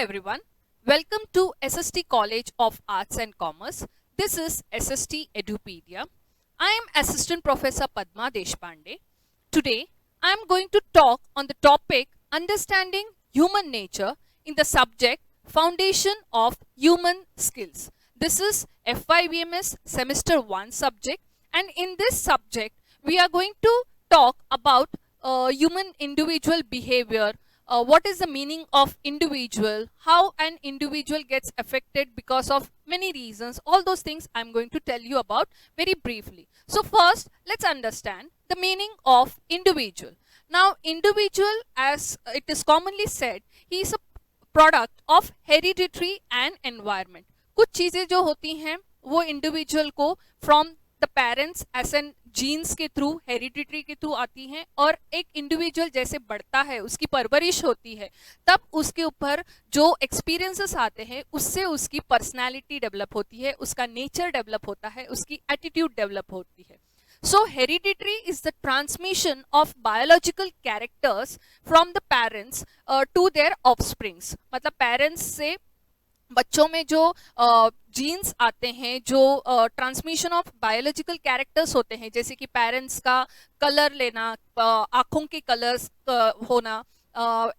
everyone, welcome to SST College of Arts and Commerce. This is SST Edupedia. I am Assistant Professor Padma Deshpande. Today, I am going to talk on the topic Understanding Human Nature in the subject Foundation of Human Skills. This is FYVMS Semester 1 subject, and in this subject, we are going to talk about human individual behavior. What is the meaning of individual, how an individual gets affected because of many reasons, all those things I'm going to tell you about very briefly. So first, let's understand the meaning of individual. Now, individual, as it is commonly said, he is a product of hereditary and environment. कुछ चीज़ें जो होती हैं वो individual को from the parents as an genes के थ्रू, hereditary के थ्रू आती हैं, और एक इंडिविजुअल जैसे बढ़ता है, उसकी परवरिश होती है, तब उसके ऊपर जो एक्सपीरियंसेस आते हैं उससे उसकी पर्सनालिटी डेवलप होती है, उसका नेचर डेवलप होता है, उसकी एटीट्यूड डेवलप होती है. So hereditary is the transmission of biological characters from the parents to their offsprings. मतलब पेरेंट्स से बच्चों में जो जीन्स आते हैं, जो ट्रांसमिशन ऑफ बायोलॉजिकल कैरेक्टर्स होते हैं, जैसे कि पेरेंट्स का कलर लेना, आँखों के कलर्स होना,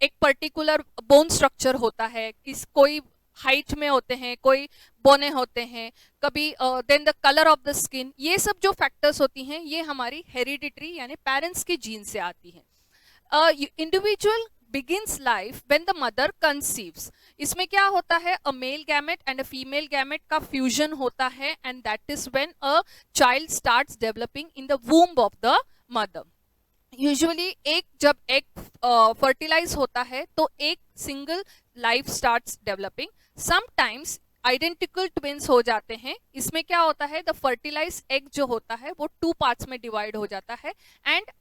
एक पर्टिकुलर बोन स्ट्रक्चर होता है, कोई हाइट में होते हैं, कोई बोने होते हैं, कभी then the colour of the skin, ये सब जो फैक्टर्स होती हैं ये हमारी हेरिडिटरी यानी पेरेंट्स के जीन से आती हैं. Individual begins life when the mother conceives. इसमें क्या होता है, a male gamete and a female gamete का fusion होता है, and that is when a child starts developing in the womb of the mother. Usually एक जब एक fertilize होता है तो एक single life starts developing. Sometimes identical twins हो जाते हैं. इसमें क्या होता है, द फर्टिलाइज एग जो होता है वो 2 पार्ट्स में डिवाइड हो जाता है, एंड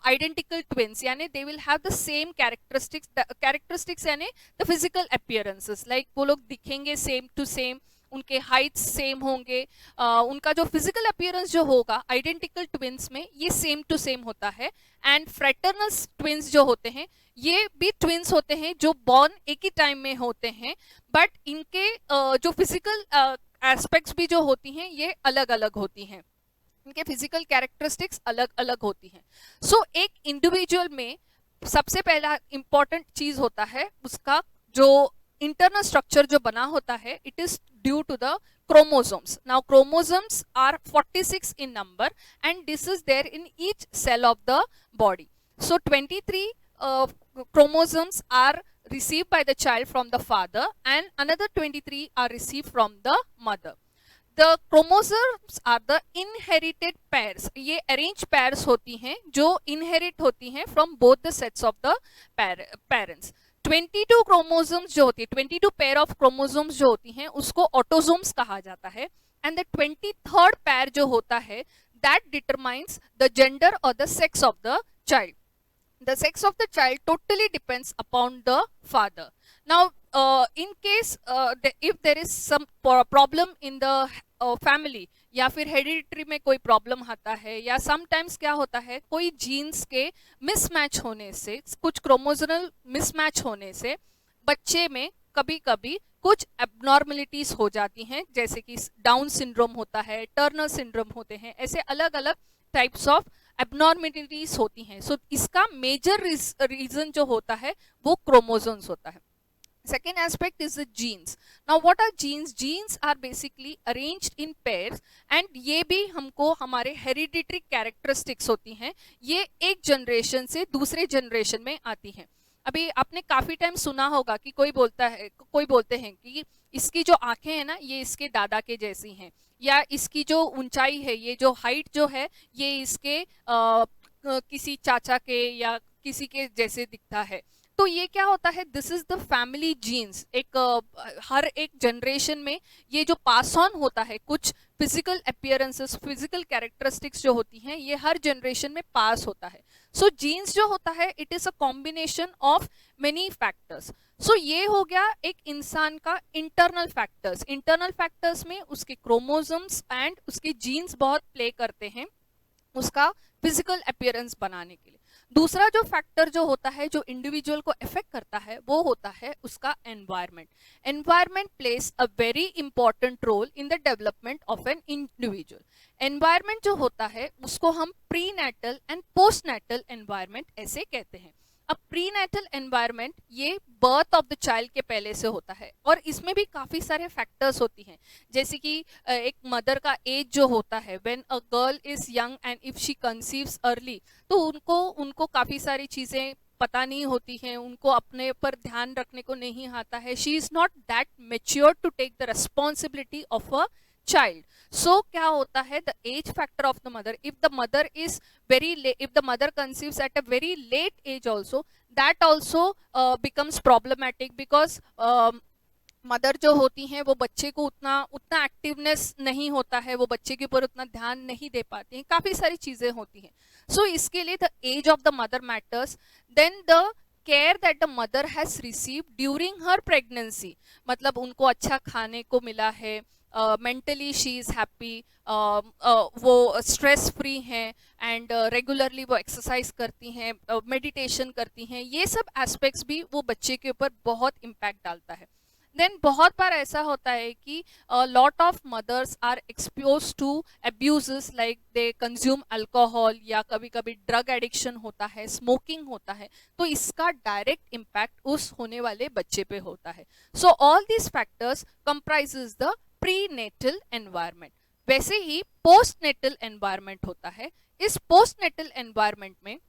आइडेंटिकल ट्विंस यानी they will have the same characteristics यानी द फिजिकल अपीयरेंसेस, लाइक वो लोग दिखेंगे सेम टू सेम, उनके हाइट्स सेम होंगे, उनका जो फिजिकल अपीयरेंस जो होगा आइडेंटिकल ट्विंस में ये सेम टू सेम होता है. एंड फ्रेटर्नल ट्विंस जो होते हैं ये भी ट्विंस होते हैं जो बॉर्न एक ही टाइम में होते हैं, बट इनके जो फिजिकल एस्पेक्ट्स भी जो होती हैं ये अलग अलग होती हैं, इनके फिजिकल कैरेक्टरिस्टिक्स अलग अलग होती हैं. सो एक इंडिविजुअल में सबसे पहला इंपॉर्टेंट चीज होता है उसका जो इंटरनल स्ट्रक्चर जो बना होता है, it is due to the chromosomes. Now chromosomes are 46 in number and this is there in each cell of the body. So 23 chromosomes are received by the child from the father and another 23 are received from the mother. The chromosomes are the inherited pairs. ये arranged pairs होती हैं जो inherit होती हैं from both the sets of the parents. 22 chromosomes जो होती है, 22 pair of chromosomes जो होती हैं उसको ऑटोसोम्स कहा जाता है, एंड द 23rd पेयर जो होता है दैट डिटरमाइंस द जेंडर और the sex of the child. The sex of the child totally depends upon the father. Now, in case if there is some problem in the family, या फिर hereditary में कोई problem आता है, या sometimes क्या होता है कोई जीन्स के मिसमैच होने से, कुछ क्रोमोसोमल मिसमैच होने से बच्चे में कभी कभी कुछ एबनॉर्मलिटीज हो जाती हैं, जैसे कि डाउन सिंड्रोम होता है, टर्नर सिंड्रोम होते हैं, ऐसे अलग अलग टाइप्स ऑफ एबनॉर्मलिटीज होती हैं. सो इसका मेजर रीजन जो होता है वो क्रोमोसोम्स होता है. Second aspect is the genes. Now what are genes? Genes are basically arranged in pairs and ये भी हमको हमारे hereditary characteristics होती हैं, ये एक जनरेशन से दूसरे जनरेशन में आती हैं. अभी आपने काफ़ी टाइम सुना होगा कि कोई बोलते हैं कि इसकी जो आँखें हैं ना ये इसके दादा के जैसी हैं, या इसकी जो ऊंचाई है, ये जो हाइट जो है ये इसके किसी चाचा के या किसी के जैसे दिखता है. तो ये क्या होता है, this is the family genes. एक हर एक जनरेशन में ये जो पास ऑन होता है, कुछ फिजिकल अपीयरेंसेस, फिजिकल कैरेक्टरिस्टिक्स जो होती हैं ये हर जनरेशन में पास होता है. सो जीन्स जो होता है it is a combination of many factors. So ये हो गया एक इंसान का इंटरनल फैक्टर्स. इंटरनल फैक्टर्स में उसके क्रोमोसोम्स एंड उसके जीन्स बहुत प्ले करते हैं. उसका फिजिकल अपीयरेंस बनाने के लिए। दूसरा जो फैक्टर जो होता है जो इंडिविजुअल को अफेक्ट करता है वो होता है उसका environment. Environment plays a very important role in the development of an individual. Environment जो होता है उसको हम prenatal and postnatal environment ऐसे कहते हैं। अब प्री नेटल एनवायरनमेंट ये बर्थ ऑफ द चाइल्ड के पहले से होता है और इसमें भी काफ़ी सारे फैक्टर्स होती हैं, जैसे कि एक मदर का एज जो होता है, when a girl is young and if she conceives early, तो उनको काफ़ी सारी चीज़ें पता नहीं होती हैं, उनको अपने पर ध्यान रखने को नहीं आता है, she is not that mature to take the responsibility of a child. So क्या होता है, the age factor of the mother, if the mother is very late, if the mother conceives at a very late age also, that also becomes problematic because mother जो होती हैं वो बच्चे को उतना एक्टिवनेस नहीं होता है, वो बच्चे के ऊपर उतना ध्यान नहीं दे पाती हैं, काफ़ी सारी चीज़ें होती हैं। सो इसके लिए the age of the mother matters. Then the care that the mother has receive during her pregnancy, मतलब उनको अच्छा खाने को मिला है, मेंटली शी इज़ हैप्पी, वो स्ट्रेस फ्री हैं एंड रेगुलरली वो एक्सरसाइज करती हैं, मेडिटेशन करती हैं, ये सब एस्पेक्ट्स भी वो बच्चे के ऊपर बहुत इम्पैक्ट डालता है। देन बहुत बार ऐसा होता है कि lot of mothers are expose to abuses, like they consume alcohol या कभी कभी ड्रग एडिक्शन होता है, स्मोकिंग होता है, तो इसका डायरेक्ट इम्पैक्ट उस होने वाले बच्चे पे होता है। So all these factors comprises the prenatal environment. वैसे ही पोस्ट नेटल एनवायरमेंट होता है। इस पोस्ट नेटल एनवायरमेंट में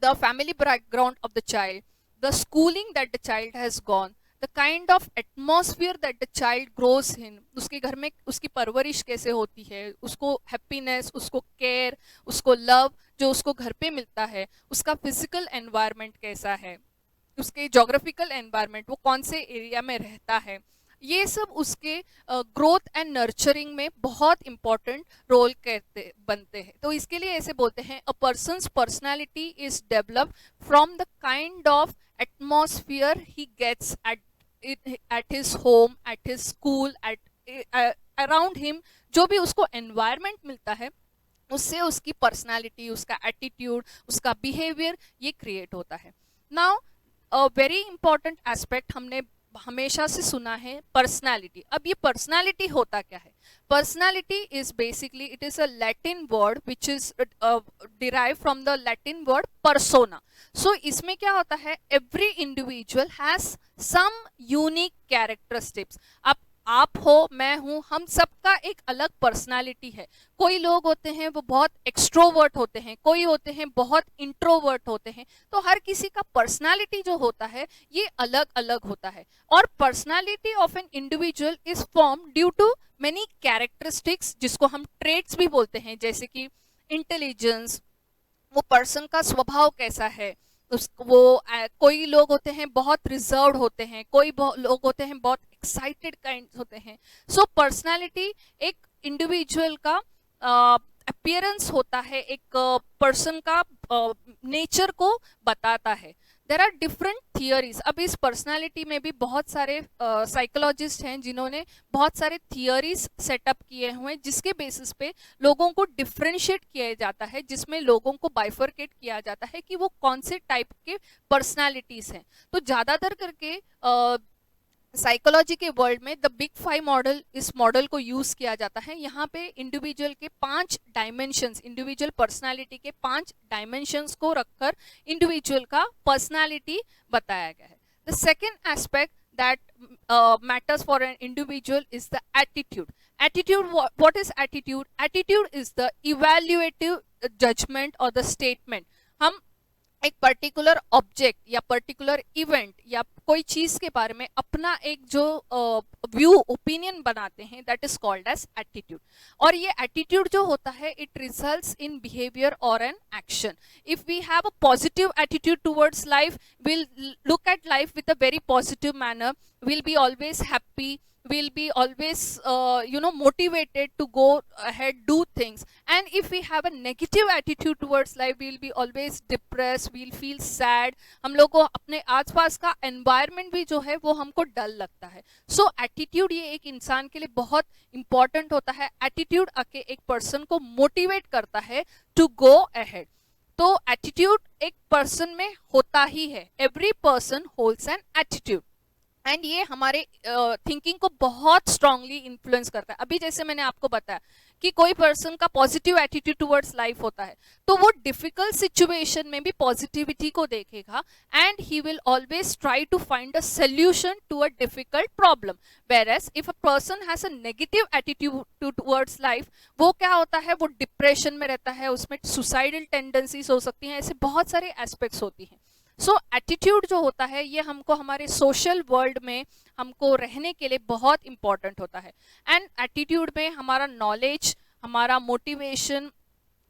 the family background of the child, the schooling that the child has gone, the kind of atmosphere that the child grows in, उसके घर में उसकी परवरिश कैसे होती है, उसको हैप्पीनेस, उसको केयर, उसको लव जो उसको घर पे मिलता है, उसका फिजिकल एनवायरनमेंट कैसा है, उसके जोग्राफिकल एनवायरनमेंट, वो कौन से एरिया में रहता है, ये सब उसके ग्रोथ एंड नर्चरिंग में बहुत इंपॉर्टेंट रोल बनते हैं। तो इसके लिए ऐसे बोलते हैं, a person's personality is developed from the kind of atmosphere he gets at his home, at his school, around him, जो भी उसको एनवायरनमेंट मिलता है उससे उसकी पर्सनालिटी, उसका एटीट्यूड, उसका बिहेवियर ये क्रिएट होता है। नाउ अ वेरी इंपॉर्टेंट एस्पेक्ट हमने हमेशा से सुना है, पर्सनालिटी। अब ये पर्सनालिटी होता क्या है? Personality is basically it is a Latin word which is derive from the Latin word persona. So इसमें क्या होता है, every individual has some unique characteristics. अब आप हो, मैं हूँ, हम सबका एक अलग पर्सनालिटी है। कोई लोग होते हैं वो बहुत एक्सट्रोवर्ट होते हैं, कोई होते हैं बहुत इंट्रोवर्ट होते हैं, तो हर किसी का पर्सनालिटी जो होता है ये अलग अलग होता है। और personality of an individual is form due to many characteristics, जिसको हम ट्रेट्स भी बोलते हैं, जैसे कि इंटेलिजेंस, वो पर्सन का स्वभाव कैसा है, कोई लोग होते हैं बहुत रिजर्व्ड होते हैं, कोई लोग होते हैं बहुत एक्साइटेड काइंड होते हैं। सो पर्सनालिटी एक इंडिविजुअल का अपीयरेंस होता है, एक पर्सन का नेचर को बताता है। There are different theories. अब इस पर्सनालिटी में भी बहुत सारे साइकोलॉजिस्ट हैं जिन्होंने बहुत सारे थियरीज सेटअप किए हुए हैं, जिसके बेसिस पे लोगों को डिफ्रेंशिएट किया जाता है, जिसमें लोगों को बाइफरकेट किया जाता है कि वो कौन से टाइप के पर्सनालिटीज हैं। तो ज़्यादातर करके साइकोलॉजी के वर्ल्ड में द बिग 5 मॉडल, इस मॉडल को यूज किया जाता है। यहाँ पे इंडिविजुअल के 5 डायमेंशंस, इंडिविजुअल पर्सनालिटी के 5 डायमेंशंस को रखकर इंडिविजुअल का पर्सनालिटी बताया गया है। The second aspect that matters for an individual is the attitude. What is attitude? Attitude is the evaluative judgment or the statement. हम एक पर्टिकुलर ऑब्जेक्ट या पर्टिकुलर इवेंट या कोई चीज के बारे में अपना एक जो व्यू, ओपिनियन बनाते हैं, that is called as attitude. और ये एटीट्यूड जो होता है इट रिजल्ट्स इन बिहेवियर और an action. If we have a positive attitude towards life, will look at life with a very positive manner, will be always happy, we'll be always motivated to go ahead, do things. And if we have a negative attitude towards life, we'll be always depressed, we'll feel sad. हम लोग को अपने आसपास का environment भी जो है वो हमको डल लगता है. So attitude ये एक इंसान के लिए बहुत important होता है. Attitude आके एक person को motivate करता है to go ahead. तो एटीट्यूड एक पर्सन में होता ही है. Every person holds an attitude, and ये हमारे थिंकिंग को बहुत स्ट्रांगली इन्फ्लुएंस करता है. अभी जैसे मैंने आपको बताया कि कोई पर्सन का पॉजिटिव एटीट्यूड टुवर्ड्स लाइफ होता है, तो वो डिफिकल्ट सिचुएशन में भी पॉजिटिविटी को देखेगा, and he will always try to find a solution to a difficult problem. Whereas if a person has a negative attitude towards life, वो क्या होता है, वो डिप्रेशन में रहता है, उसमें सुसाइडल टेंडेंसीज हो सकती हैं, ऐसे बहुत सारे एस्पेक्ट्स होती हैं. सो एटीट्यूड जो होता है ये हमको हमारे सोशल वर्ल्ड में हमको रहने के लिए बहुत इंपॉर्टेंट होता है. एंड एटीट्यूड में हमारा नॉलेज, हमारा मोटिवेशन,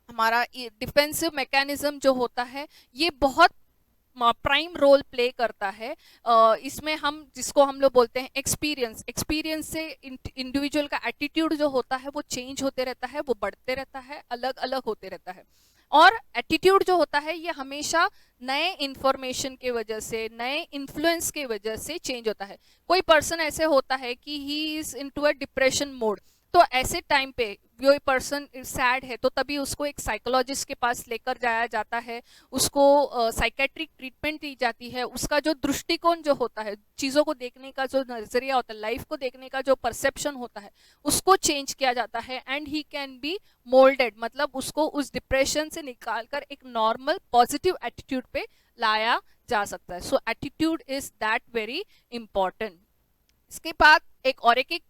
हमारा डिफेंसिव मैकेनिज्म जो होता है ये बहुत प्राइम रोल प्ले करता है. इसमें हम जिसको हम लोग बोलते हैं एक्सपीरियंस से इंडिविजुअल का एटीट्यूड जो होता है वो चेंज होते रहता है, वो बढ़ते रहता है, अलग अलग होते रहता है. और एटीट्यूड जो होता है ये हमेशा नए इंफॉर्मेशन के वजह से, नए इन्फ्लुएंस के वजह से चेंज होता है. कोई पर्सन ऐसे होता है कि he is into a depression mode, तो ऐसे टाइम पे वो पर्सन सैड है तो तभी उसको एक साइकोलॉजिस्ट के पास लेकर जाया जाता है, उसको साइकेट्रिक ट्रीटमेंट दी जाती है. उसका जो दृष्टिकोण जो होता है, चीज़ों को देखने का जो नजरिया होता है, लाइफ को देखने का जो परसेप्शन होता है, उसको चेंज किया जाता है, and he can be moulded, मतलब उसको उस डिप्रेशन से निकालकर एक नॉर्मल पॉजिटिव एटीट्यूड पे लाया जा सकता है. So attitude is that very important. इसके बाद एक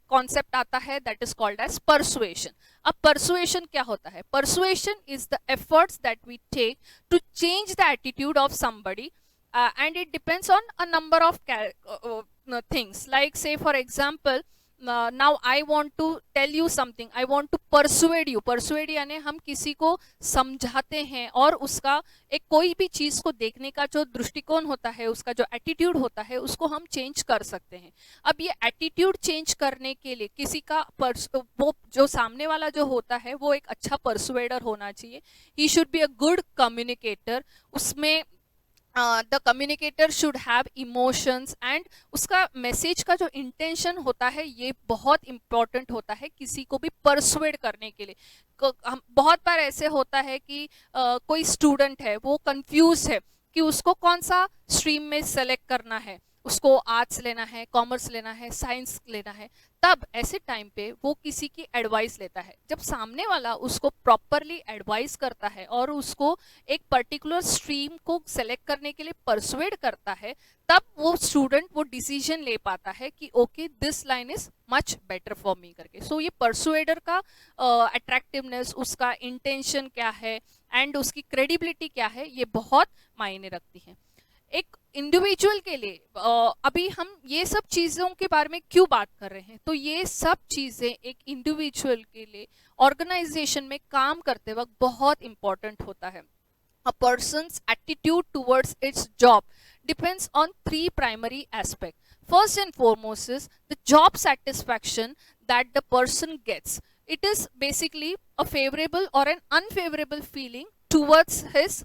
कॉन्सेप्ट आता है that is called as persuasion. अब परसुएशन क्या होता है? Persuasion is the efforts that we take to change the attitude of somebody, and it depends on a number of things. Like say for example, now I want to tell you something, I want to persuade you. persuade यानी हम किसी को समझाते हैं, और उसका एक कोई भी चीज़ को देखने का जो दृष्टिकोण होता है, उसका जो एटीट्यूड होता है, उसको हम चेंज कर सकते हैं. अब ये एटीट्यूड चेंज करने के लिए किसी का वो जो सामने वाला जो होता है वो एक अच्छा परसुएडर होना चाहिए. He should be a good communicator. उसमें the communicator should have emotions, and उसका मैसेज का जो इंटेंशन होता है ये बहुत इंपॉर्टेंट होता है किसी को भी परसुएड करने के लिए. बहुत बार ऐसे होता है कि कोई स्टूडेंट है वो कंफ्यूज है कि उसको कौन सा स्ट्रीम में सेलेक्ट करना है, उसको आर्ट्स लेना है, कॉमर्स लेना है, साइंस लेना है. तब ऐसे टाइम पे वो किसी की एडवाइस लेता है. जब सामने वाला उसको प्रॉपरली एडवाइस करता है और उसको एक पर्टिकुलर स्ट्रीम को सेलेक्ट करने के लिए परसुएड करता है, तब वो स्टूडेंट वो डिसीजन ले पाता है कि okay this line is much better for me करके. सो ये परसुएडर का अट्रैक्टिवनेस, उसका इंटेंशन क्या है, एंड उसकी क्रेडिबिलिटी क्या है, ये बहुत मायने रखती है. एक इंडिविजुअल के लिए अभी हम ये सब चीज़ों के बारे में क्यों बात कर रहे हैं, तो ये सब चीज़ें एक इंडिविजुअल के लिए ऑर्गेनाइजेशन में काम करते वक्त बहुत इंपॉर्टेंट होता है. A person's attitude towards its job depends on three primary aspects. First and foremost is the job satisfaction that the person gets. It is basically a favorable or an unfavorable feeling towards his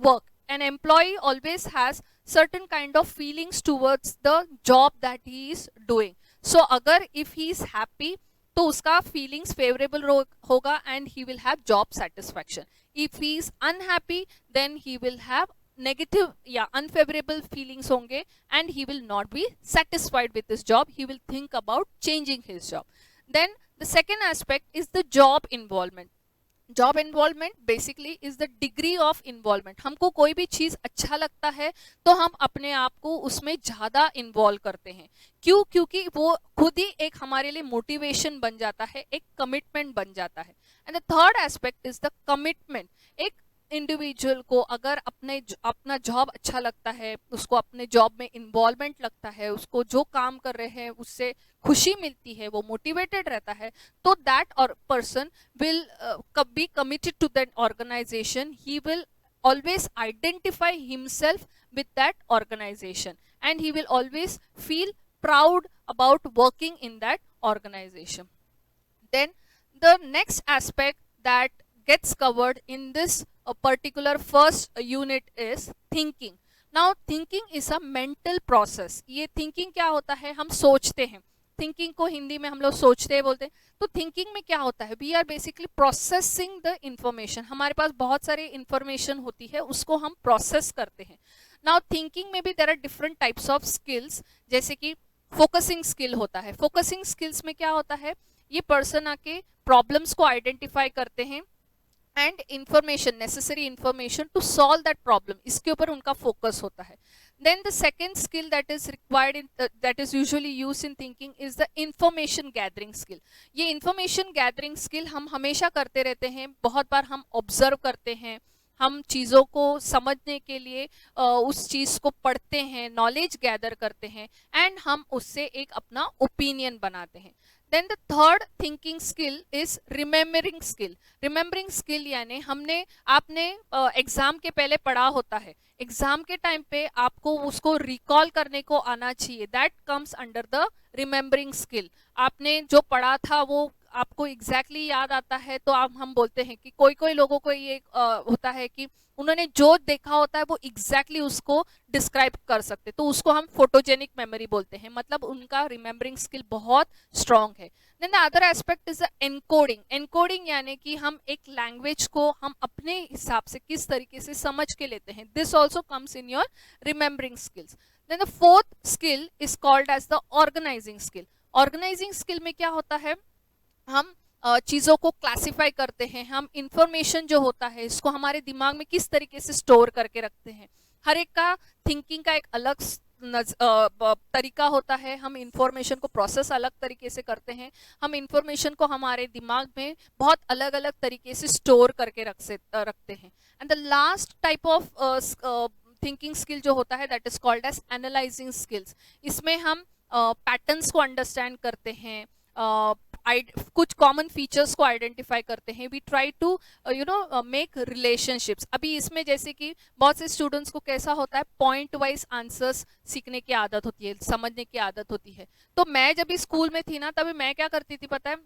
work. An employee always has certain kind of feelings towards the job that he is doing. So अगर if he is happy तो उसका feelings favorable होगा and he will have job satisfaction. If he is unhappy then he will have negative या unfavorable feelings होंगे and he will not be satisfied with his job. He will think about changing his job. Then the second aspect is the job involvement. Job involvement basically is the degree of involvement. हमको कोई भी चीज़ अच्छा लगता है तो हम अपने आप को उसमें ज़्यादा इन्वॉल्व करते हैं. क्यों? क्योंकि वो खुद ही एक हमारे लिए मोटिवेशन बन जाता है, एक कमिटमेंट बन जाता है. And the third aspect is the commitment. एक इंडिविजुअल को अगर अपना जॉब अच्छा लगता है, उसको अपने जॉब में इन्वॉल्वमेंट लगता है, उसको जो काम कर रहे हैं उससे खुशी मिलती है, वो मोटिवेटेड रहता है, तो दैट और person will be committed to that organisation. He will always identify himself with that organization and he will always feel proud about working in that organization. Then the next aspect that gets covered in this particular first unit is thinking. Now thinking is a mental process. ये thinking क्या होता है, हम सोचते हैं, thinking को हिंदी में हम लोग सोचते हैं बोलते हैं. तो थिंकिंग में क्या होता है, we are basically processing the information. हमारे पास बहुत सारे इंफॉर्मेशन होती है, उसको हम प्रोसेस करते हैं. नाउ थिंकिंग में भी there are different types of skills, जैसे कि फोकसिंग स्किल होता है. फोकसिंग स्किल्स में क्या होता है, ये पर्सन आके प्रॉब्लम्स को आइडेंटिफाई करते हैं and information, necessary information to solve that problem, इसके ऊपर उनका फोकस होता है. Then the second skill that is required in that is usually used in thinking is the information gathering skill. ये information gathering skill हम हमेशा करते रहते हैं. बहुत बार हम observe करते हैं, हम चीज़ों को समझने के लिए उस चीज़ को पढ़ते हैं, नॉलेज गैदर करते हैं एंड हम उससे एक अपना ओपिनियन बनाते हैं. Then the third thinking skill is remembering skill. Remembering skill यानी आपने एग्जाम के पहले पढ़ा होता है, एग्जाम के टाइम पे आपको उसको रिकॉल करने को आना चाहिए. That comes under the remembering skill. आपने जो पढ़ा था वो आपको एग्जैक्टली याद आता है, तो हम बोलते हैं कि कोई लोगों को ये होता है कि उन्होंने जो देखा होता है वो एग्जैक्टली उसको डिस्क्राइब कर सकते, तो उसको हम फोटोजेनिक मेमोरी बोलते हैं. मतलब उनका रिमेम्बरिंग स्किल बहुत स्ट्रांग है. Then the other aspect is the encoding. Encoding यानी कि हम एक लैंग्वेज को हम अपने हिसाब से किस तरीके से समझ के लेते हैं. This also comes in your remembering skills. Then the fourth skill is called as the organising skill. Organising skill में क्या होता है, हम चीज़ों को क्लासिफाई करते हैं, हम इंफॉर्मेशन जो होता है इसको हमारे दिमाग में किस तरीके से स्टोर करके रखते हैं. हर एक का थिंकिंग का एक अलग तरीका होता है, हम इंफॉर्मेशन को प्रोसेस अलग तरीके से करते हैं, हम इंफॉर्मेशन को हमारे दिमाग में बहुत अलग अलग तरीके से स्टोर करके रखते हैं. And the last type of thinking skill जो होता है that is called as analysing skills. इसमें हम पैटर्न्स को अंडरस्टैंड करते हैं, कुछ कॉमन फीचर्स को आइडेंटिफाई करते हैं. We try to make relationships. अभी इसमें जैसे कि बहुत से स्टूडेंट्स को कैसा होता है, पॉइंट वाइज आंसर्स सीखने की आदत होती है, समझने की आदत होती है. तो मैं जब भी स्कूल में थी ना, तभी मैं क्या करती थी पता है,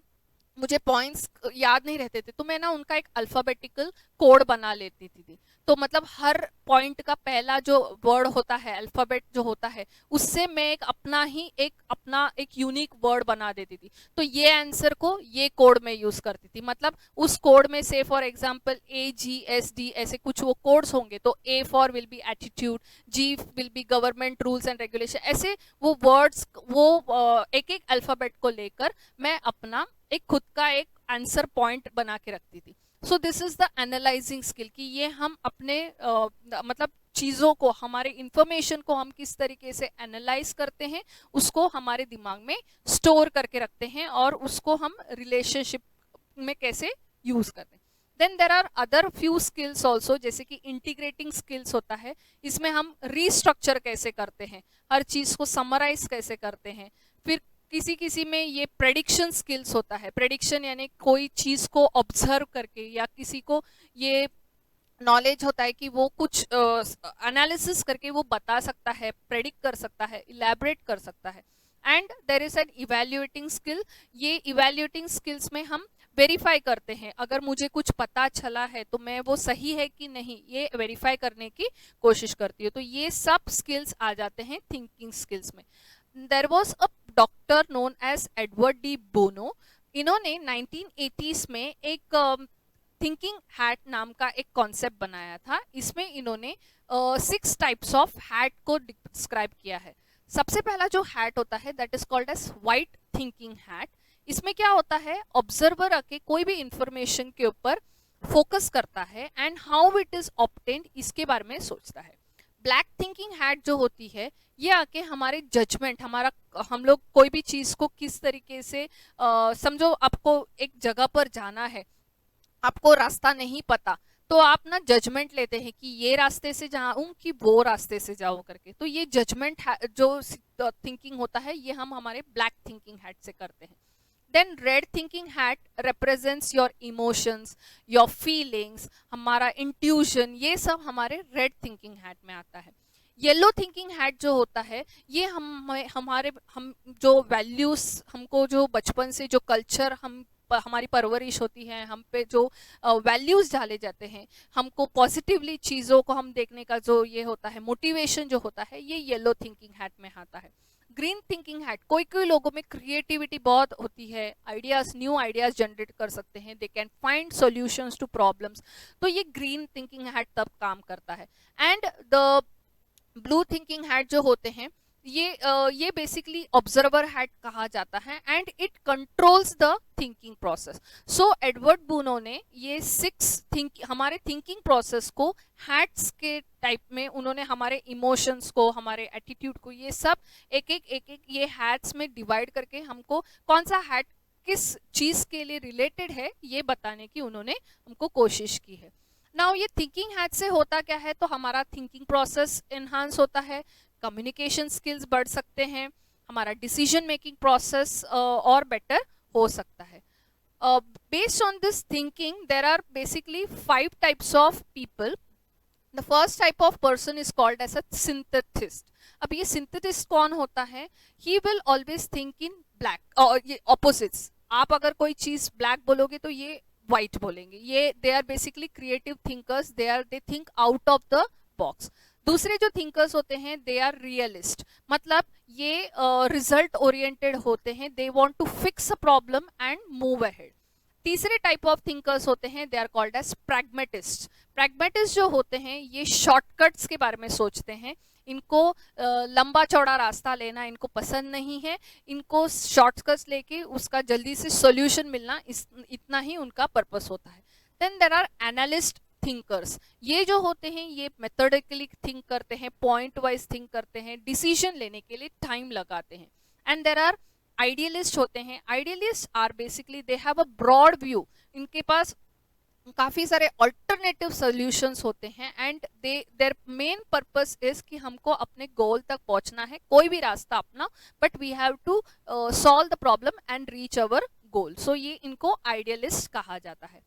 मुझे पॉइंट्स याद नहीं रहते थे, तो मैं ना उनका एक अल्फाबेटिकल कोड बना लेती थी. तो मतलब हर पॉइंट का पहला जो वर्ड होता है, अल्फाबेट जो होता है, उससे मैं अपना एक यूनिक वर्ड बना देती थी. तो ये आंसर को ये कोड में यूज करती थी. मतलब उस कोड में से फॉर एग्जांपल AGSD ऐसे कुछ वो कोड्स होंगे, तो A for will be attitude, G will be government rules and regulation, ऐसे वो वर्ड्स वो एक एक अल्फाबेट को लेकर मैं अपना एक खुद का एक आंसर पॉइंट बना के रखती थी. So this is the analysing skill, कि ये हम अपने मतलब चीज़ों को, हमारे इंफॉर्मेशन को हम किस तरीके से एनालाइज करते हैं, उसको हमारे दिमाग में स्टोर करके रखते हैं और उसको हम रिलेशनशिप में कैसे यूज करते हैं. Then there are other few skills also, जैसे कि इंटीग्रेटिंग स्किल्स होता है. इसमें हम रीस्ट्रक्चर कैसे करते हैं, हर चीज़ को समराइज कैसे करते हैं. फिर किसी में ये प्रेडिक्शन स्किल्स होता है. प्रेडिक्शन यानी कोई चीज़ को ऑब्जर्व करके, या किसी को ये नॉलेज होता है कि वो कुछ एनालिसिस करके वो बता सकता है, प्रेडिक्ट कर सकता है, इलेबरेट कर सकता है. And there is an evaluating skill. ये इवेल्युएटिंग स्किल्स में हम वेरीफाई करते हैं, अगर मुझे कुछ पता चला है तो मैं वो सही है कि नहीं, ये वेरीफाई करने की कोशिश करती हूँ. तो ये सब स्किल्स आ जाते हैं थिंकिंग स्किल्स में. There was a doctor known as Edward de Bono. इन्होंने 1980s में एक थिंकिंग हैट नाम का एक कॉन्सेप्ट बनाया था. इसमें इन्होंने 6 टाइप्स ऑफ हैट को डिस्क्राइब किया है. सबसे पहला जो हैट होता है that is called as white thinking hat. इसमें क्या होता है, ऑब्जर्वर आके कोई भी इंफॉर्मेशन के ऊपर फोकस करता है and how it is obtained इसके बारे में सोचता है. ब्लैक थिंकिंग हैट जो होती है, ये आके हमारे जजमेंट, हम लोग कोई भी चीज़ को किस तरीके से समझो, आपको एक जगह पर जाना है, आपको रास्ता नहीं पता, तो आप ना जजमेंट लेते हैं कि ये रास्ते से जाऊं कि वो रास्ते से जाऊं करके. तो ये जजमेंट जो थिंकिंग होता है, ये हम हमारे ब्लैक थिंकिंग हैट से करते हैं. Then red thinking hat represents your emotions, your feelings, हमारा intuition, ये सब हमारे red thinking hat में आता है. येलो थिंकिंग हैट जो होता है ये हम जो वैल्यूज हमको जो बचपन से जो कल्चर हमारी परवरिश होती है, हम पे जो वैल्यूज डाले जाते हैं, हमको पॉजिटिवली चीज़ों को हम देखने का जो ये होता है मोटिवेशन जो होता है, ये येलो थिंकिंग हैट में आता है। ग्रीन थिंकिंग हैट, कोई कोई लोगों में क्रिएटिविटी बहुत होती है, आइडियाज न्यू आइडियाज जनरेट कर सकते हैं, they can find solutions to problems, तो ये ग्रीन थिंकिंग हैट तब काम करता है। And the blue thinking hat जो होते हैं ये बेसिकली ऑब्जर्वर हैट कहा जाता है and it controls the thinking process. So Edward Bono ने ये हमारे थिंकिंग प्रोसेस को हैट्स के टाइप में उन्होंने हमारे इमोशंस को, हमारे एटीट्यूड को, ये सब एक एक ये हैट्स में डिवाइड करके हमको कौन सा हैट किस चीज के लिए रिलेटेड है ये बताने की उन्होंने हमको कोशिश की है। नाउ ये थिंकिंग हैट से होता क्या है, तो हमारा थिंकिंग प्रोसेस इन्हांस होता है, कम्युनिकेशन स्किल्स बढ़ सकते हैं, हमारा डिसीजन मेकिंग प्रोसेस और बेटर हो सकता है। Based on this thinking there are basically 5 types of people. The first type of person is called as a synthesist. अब ये सिंथेसिस्ट कौन होता है, he will always think in black और ये ऑपोजिट्स। आप अगर कोई चीज ब्लैक बोलोगे तो ये व्हाइट बोलेंगे, ये they are basically creative thinkers, they think out of the box. दूसरे जो थिंकर्स होते हैं दे आर रियलिस्ट, मतलब ये रिजल्ट ओरिएंटेड होते हैं, they want to fix a problem and move ahead. तीसरे टाइप ऑफ थिंकर्स होते हैं they are called as pragmatist. Pragmatist जो होते हैं ये शॉर्टकट्स के बारे में सोचते हैं, इनको लंबा चौड़ा रास्ता लेना इनको पसंद नहीं है, इनको शॉर्टकट्स लेके उसका जल्दी से सॉल्यूशन मिलना इतना ही उनका पर्पस होता है। Then there are analyst thinkers, ये जो होते हैं ये मेथोडिकली थिंक करते हैं, पॉइंट वाइज थिंक करते हैं, डिसीजन लेने के लिए टाइम लगाते हैं। एंड देर आर आइडियलिस्ट होते हैं, idealist are basically they have a broad view, इनके पास काफ़ी सारे अल्टरनेटिव सॉल्यूशंस होते हैं and their main purpose is कि हमको अपने गोल तक पहुंचना है, कोई भी रास्ता अपना, but we have to solve the problem and reach our goal. So ये इनको आइडियलिस्ट कहा जाता है।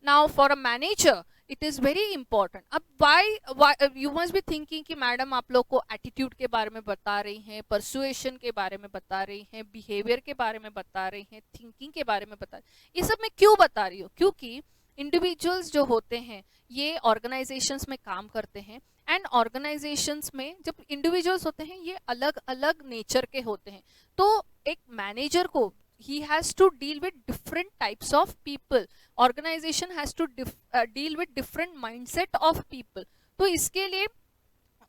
Now for a manager it is very important. अब why you must be thinking कि मैडम आप लोग को एटीट्यूड के बारे में बता रही हैं, परसुएशन के बारे में बता रही हैं, बिहेवियर के बारे में बता रही हैं, थिंकिंग के बारे में बता रही, ये सब मैं क्यों बता रही हूँ, क्योंकि इंडिविजुअल्स जो होते हैं ये ऑर्गेनाइजेशंस में काम करते हैं एंड ऑर्गेनाइजेशंस में जब इंडिविजुअल्स होते हैं ये अलग अलग नेचर के होते हैं, तो एक मैनेजर को he has to deal with different types of people, organization has to deal with different mindset of people, तो इसके लिए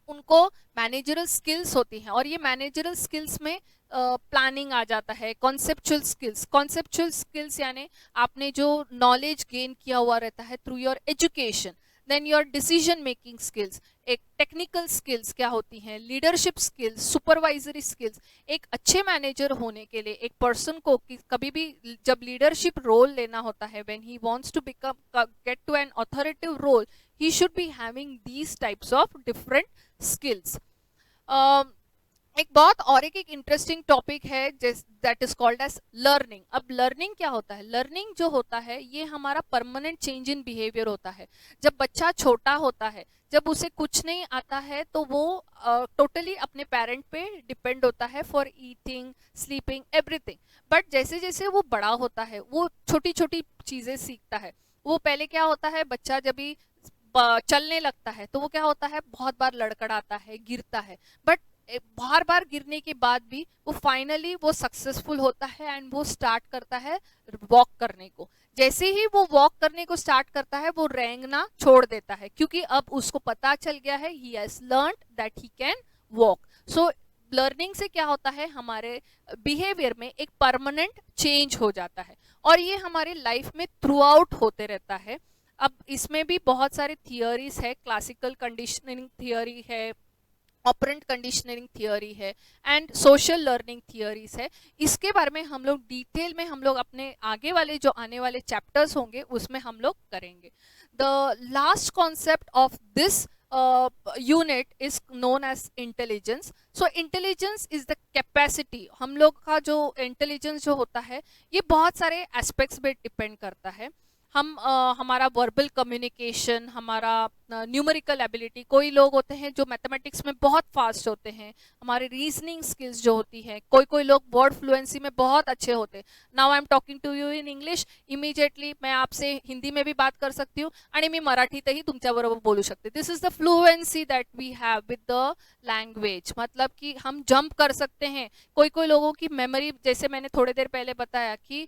उनको मैनेजरल स्किल्स होती हैं और ये मैनेजरल स्किल्स में प्लानिंग आ जाता है, कॉन्सेप्चुअल स्किल्स यानी आपने जो नॉलेज गेन किया हुआ रहता है through your education, then your decision making skills, एक टेक्निकल स्किल्स क्या होती हैं, लीडरशिप स्किल्स, सुपरवाइजरी स्किल्स। एक अच्छे मैनेजर होने के लिए एक पर्सन को कभी भी जब लीडरशिप रोल लेना होता है, when he wants to become get to an authoritative role, he should be having these types of different skills. एक बहुत और एक इंटरेस्टिंग टॉपिक है that is called as learning. अब लर्निंग क्या होता है, लर्निंग जो होता है ये हमारा परमानेंट चेंज इन बिहेवियर होता है। जब बच्चा छोटा होता है, जब उसे कुछ नहीं आता है तो वो टोटली अपने पेरेंट पे डिपेंड होता है for eating, sleeping, everything. But जैसे जैसे वो बड़ा होता है वो छोटी छोटी चीज़ें सीखता है। वो पहले क्या होता है, बच्चा जब भी चलने लगता है तो वो क्या होता है, बहुत बार लड़खड़ाता है, गिरता है, बट बार बार गिरने के बाद भी वो फाइनली वो सक्सेसफुल होता है एंड वो स्टार्ट करता है वॉक करने को। जैसे ही वो वॉक करने को स्टार्ट करता है वो रेंगना छोड़ देता है, क्योंकि अब उसको पता चल गया है, he has learned that he can walk. So learning से क्या होता है, हमारे बिहेवियर में एक परमानेंट चेंज हो जाता है और ये हमारे लाइफ में थ्रू आउट होते रहता है। अब इसमें भी बहुत सारे थियोरीज है, क्लासिकल कंडीशनिंग थियोरी है, ऑपरेंट कंडीशनिंग थियोरी है एंड सोशल लर्निंग थियोरीज है। इसके बारे में हम लोग डिटेल में हम लोग अपने आगे वाले जो आने वाले चैप्टर्स होंगे उसमें हम लोग करेंगे। The last concept of this unit is known as intelligence. So intelligence is the capacity, हम लोग का जो इंटेलिजेंस जो होता है ये बहुत सारे एस्पेक्ट्स पे डिपेंड करता है। हमारा वर्बल कम्युनिकेशन, हमारा न्यूमेरिकल एबिलिटी, कोई लोग होते हैं जो मैथमेटिक्स में बहुत फास्ट होते हैं, हमारे रीजनिंग स्किल्स जो होती है, कोई कोई लोग वर्ड फ्लुएंसी में बहुत अच्छे होते हैं. Now I am talking to you in English, immediately मैं आपसे हिंदी में भी बात कर सकती हूँ आणि मी मराठीतही तुमच्याबरोबर बोलू शकते. This is the fluency that we have with the language. मतलब कि हम जंप कर सकते हैं. कोई कोई लोगों की मेमोरी, जैसे मैंने थोड़ी देर पहले बताया कि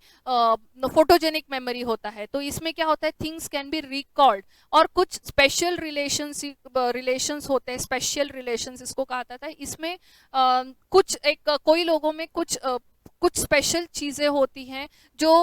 फोटोजेनिक मेमोरी होता है, तो इसमें क्या होता है, थिंग्स कैन बी रिकॉल्ड. और कुछ स्पेशल रिलेशंस होते हैं, स्पेशल रिलेशंस इसको कहा जाता है. इसमें कुछ कोई लोगों में कुछ स्पेशल चीजें होती हैं जो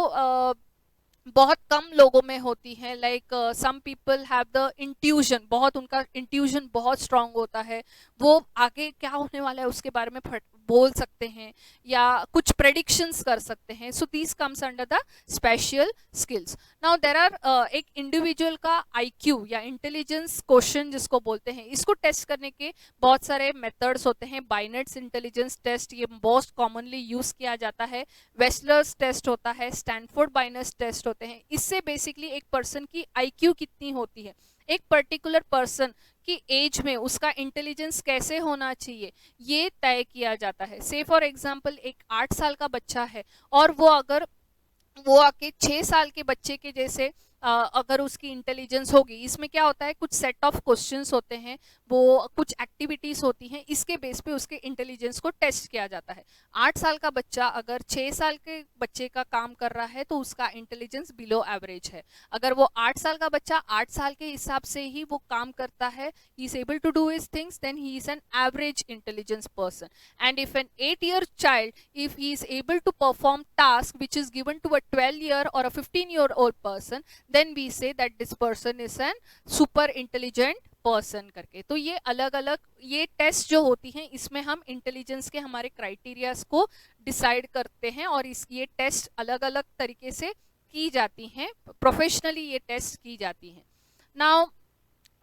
बहुत कम लोगों में होती है. Like some people have the intuition, बहुत उनका इंट्यूजन बहुत स्ट्रांग होता है, वो आगे क्या होने वाला है उसके बारे में बोल सकते हैं या कुछ प्रेडिक्शंस कर सकते हैं. So this comes under the special skills. Now there are एक इंडिविजुअल का आईक्यू या इंटेलिजेंस क्वेश्चन जिसको बोलते हैं, इसको टेस्ट करने के बहुत सारे मेथड्स होते हैं. बाइनेट्स इंटेलिजेंस टेस्ट, ये मोस्ट कॉमनली यूज किया जाता है. वेस्लर्स टेस्ट होता है, स्टैनफोर्ड बाइनेट्स टेस्ट होते हैं. इससे बेसिकली एक पर्सन की आईक्यू कितनी होती है, एक पर्टिकुलर पर्सन की एज में उसका इंटेलिजेंस कैसे होना चाहिए, ये तय किया जाता है. से फॉर एग्जांपल एक 8 साल का बच्चा है और वो आके 6 साल के बच्चे के जैसे अगर उसकी इंटेलिजेंस होगी, इसमें क्या होता है, कुछ सेट ऑफ क्वेश्चंस होते हैं, वो कुछ एक्टिविटीज होती हैं, इसके बेस पे उसके इंटेलिजेंस को टेस्ट किया जाता है. 8 साल का बच्चा अगर 6 साल के बच्चे का काम कर रहा है तो उसका इंटेलिजेंस बिलो एवरेज है. अगर वो 8 साल का बच्चा 8 साल के हिसाब से ही वो काम करता है, he is able to do his things, then he is an average intelligence person. And if an 8-year child, if he is able to perform task which is given to a 12-year or a 15-year-old person, then we say that this person is an super intelligent person करके. तो ये अलग अलग ये test जो होती हैं, इसमें हम इंटेलिजेंस के हमारे क्राइटेरियाज को डिसाइड करते हैं और ये टेस्ट अलग अलग तरीके से की जाती हैं, प्रोफेशनली ये टेस्ट की जाती हैं. नाउ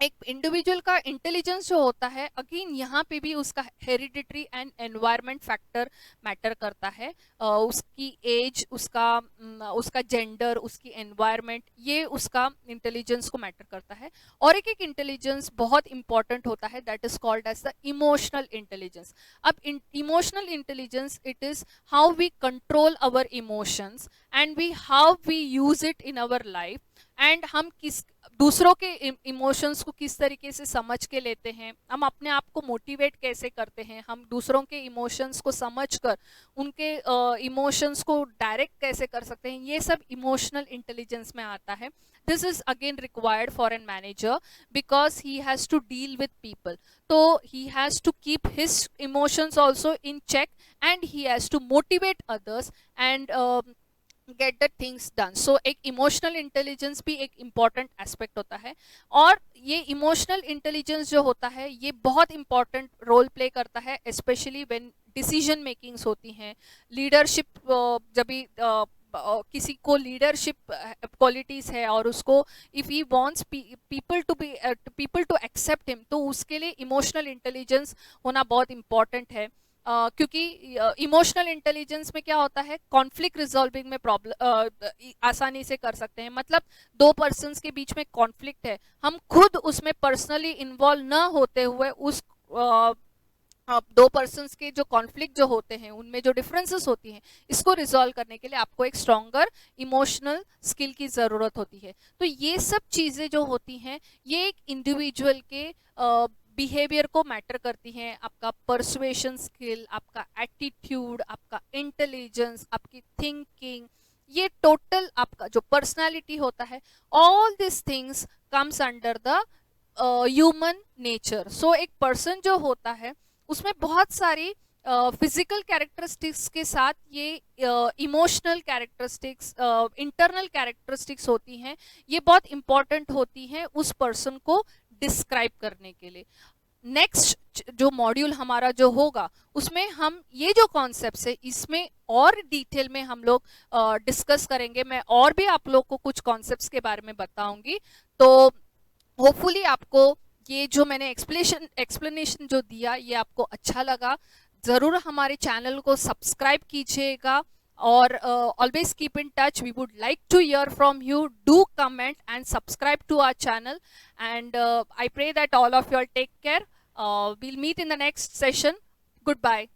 एक इंडिविजुअल का इंटेलिजेंस जो होता है, अगेन यहाँ पे भी उसका hereditary and environment factor matter करता है. उसकी एज, उसका जेंडर, उसकी एनवायरनमेंट, ये उसका इंटेलिजेंस को मैटर करता है. और एक इंटेलिजेंस बहुत इंपॉर्टेंट होता है, that is called as the emotional intelligence. अब emotional intelligence, it is how we control our emotions and how we use it in our life, and हम दूसरों के इमोशंस को किस तरीके से समझ के लेते हैं, हम अपने आप को मोटिवेट कैसे करते हैं, हम दूसरों के इमोशंस को समझकर उनके इमोशंस को डायरेक्ट कैसे कर सकते हैं, ये सब इमोशनल इंटेलिजेंस में आता है. This is again required for an manager because he has to deal with people. तो he has to keep his emotions also in check and he has to motivate others and get the things done. So एक emotional intelligence भी एक important aspect होता है. और ये emotional intelligence जो होता है, ये बहुत इंपॉर्टेंट रोल प्ले करता है, स्पेशली व्हेन डिसीजन मेकिंग्स होती हैं, लीडरशिप, जब भी किसी को लीडरशिप क्वालिटीज है और उसको if he wants people to accept him, तो उसके लिए इमोशनल इंटेलिजेंस होना बहुत इंपॉर्टेंट है. क्योंकि इमोशनल इंटेलिजेंस में क्या होता है, कॉन्फ्लिक्ट रिजॉल्विंग में प्रॉब्लम आसानी से कर सकते हैं. मतलब 2 पर्सन्स के बीच में कॉन्फ्लिक्ट है, हम खुद उसमें पर्सनली इन्वॉल्व न होते हुए उस 2 पर्सन्स के जो कॉन्फ्लिक्ट जो होते हैं, उनमें जो डिफरेंसेस होती हैं, इसको रिजॉल्व करने के लिए आपको एक स्ट्रॉन्गर इमोशनल स्किल की ज़रूरत होती है. तो ये सब चीज़ें जो होती हैं, ये एक इंडिविजुअल के बिहेवियर को मैटर करती हैं. आपका परसुएशन स्किल, आपका एटीट्यूड, आपका इंटेलिजेंस, आपकी थिंकिंग, ये टोटल आपका जो पर्सनालिटी होता है, all this things comes under the human nature. So एक पर्सन जो होता है उसमें बहुत सारी फिजिकल कैरेक्टरिस्टिक्स के साथ ये इमोशनल कैरेक्टरिस्टिक्स, इंटरनल कैरेक्टरिस्टिक्स होती हैं, ये बहुत इंपॉर्टेंट होती हैं उस पर्सन को डिस्क्राइब करने के लिए. नेक्स्ट जो मॉड्यूल हमारा जो होगा, उसमें हम ये जो कॉन्सेप्ट्स है, इसमें और डिटेल में हम लोग डिस्कस करेंगे. मैं और भी आप लोग को कुछ कॉन्सेप्ट्स के बारे में बताऊंगी. तो होपफुली आपको ये जो मैंने एक्सप्लेनेशन जो दिया, ये आपको अच्छा लगा. ज़रूर हमारे चैनल को सब्सक्राइब कीजिएगा or always keep in touch. We would like to hear from you. Do comment and subscribe to our channel, and I pray that all of you all take care. We'll meet in the next session. Goodbye.